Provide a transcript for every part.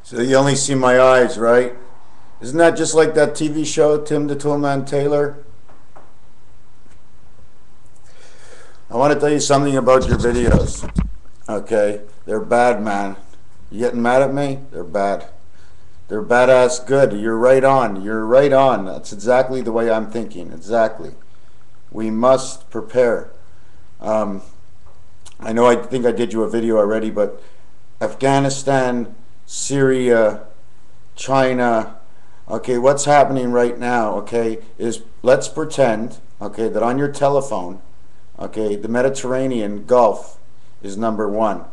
So you only see my eyes, right? Isn't that just like that TV show, Tim the Toolman Taylor? I want to tell you something about your videos. Okay? They're bad, man. You getting mad at me? They're bad. They're badass good. You're right on. You're right on. That's exactly the way I'm thinking. Exactly. We must prepare. I know I think I did you a video already, but Afghanistan, Syria, China, okay, what's happening right now, okay, is let's pretend, okay, that on your telephone, okay, the Mediterranean Gulf is #1.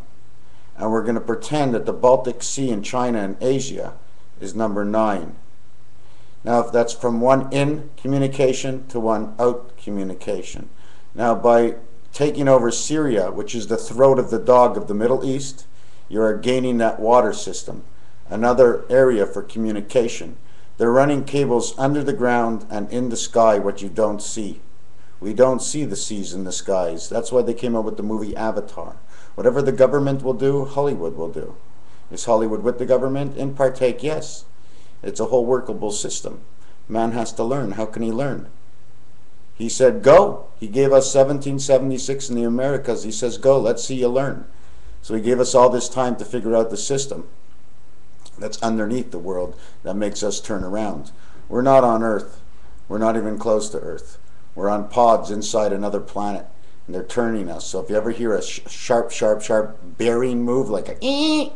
And we're going to pretend that the Baltic Sea in China and Asia is #9. Now, if that's from one in communication to one out communication. Now, by taking over Syria, which is the throat of the dog of the Middle East, you are gaining that water system, another area for communication. They're running cables under the ground and in the sky, what you don't see. We don't see the seas and the skies. That's why they came up with the movie Avatar. Whatever the government will do, Hollywood will do. Is Hollywood with the government? In partake, yes. It's a whole workable system. Man has to learn. How can he learn? He said, go. He gave us 1776 in the Americas. He says, go, let's see you learn. So he gave us all this time to figure out the system that's underneath the world that makes us turn around. We're not on Earth. We're not even close to Earth. We're on pods inside another planet, and they're turning us. So if you ever hear a sharp, sharp, sharp bearing move, like a ee,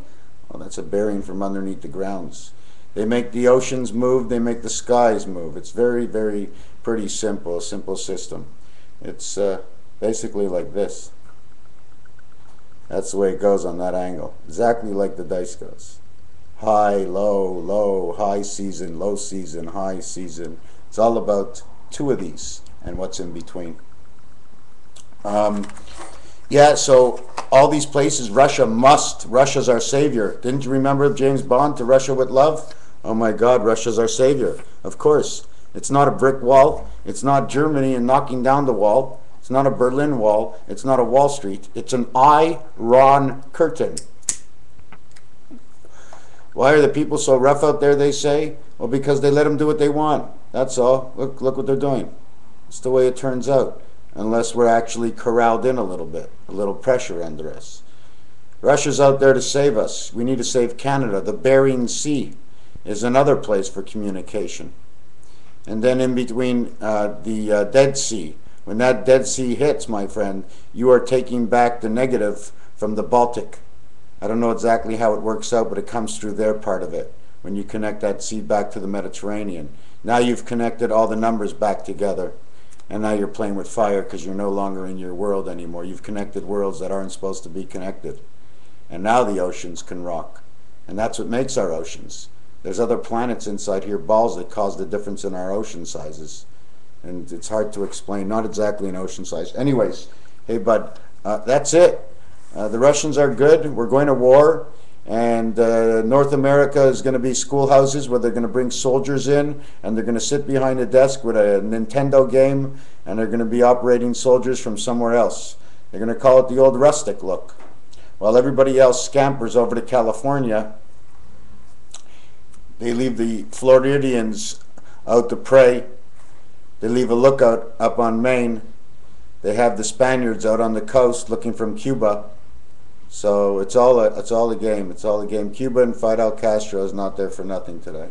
well, that's a bearing from underneath the grounds. They make the oceans move, they make the skies move. It's very, very pretty simple, a simple system. It's basically like this. That's the way it goes on that angle. Exactly like the dice goes. High, low, low, high season, low season, high season. It's all about two of these and what's in between. Yeah, so all these places, Russia's our savior. Didn't you remember James Bond, To Russia with Love? Oh my God, Russia's our savior. Of course. It's not a brick wall. It's not Germany and knocking down the wall. It's not a Berlin Wall. It's not a Wall Street. It's an Iron Curtain. Why are the people so rough out there, they say? Well, because they let them do what they want. That's all. Look what they're doing. It's the way it turns out. Unless we're actually corralled in a little bit, a little pressure under us. Russia's out there to save us. We need to save Canada. The Bering Sea is another place for communication. And then in between the Dead Sea, when that Dead Sea hits, my friend, you are taking back the negative from the Baltic. I don't know exactly how it works out, but it comes through their part of it when you connect that sea back to the Mediterranean. Now you've connected all the numbers back together. And now you're playing with fire because you're no longer in your world anymore. You've connected worlds that aren't supposed to be connected. And now the oceans can rock. And that's what makes our oceans. There's other planets inside here, balls, that cause the difference in our ocean sizes. And it's hard to explain, not exactly an ocean size. Anyways, hey bud, that's it. The Russians are good. We're going to war. And North America is going to be schoolhouses where they're going to bring soldiers in and they're going to sit behind a desk with a Nintendo game and they're going to be operating soldiers from somewhere else. They're going to call it the old rustic look. While everybody else scampers over to California, they leave the Floridians out to pray. They leave a lookout up on Maine. They have the Spaniards out on the coast looking from Cuba. So it's all a game. It's all a game. Cuba and Fidel Castro is not there for nothing today.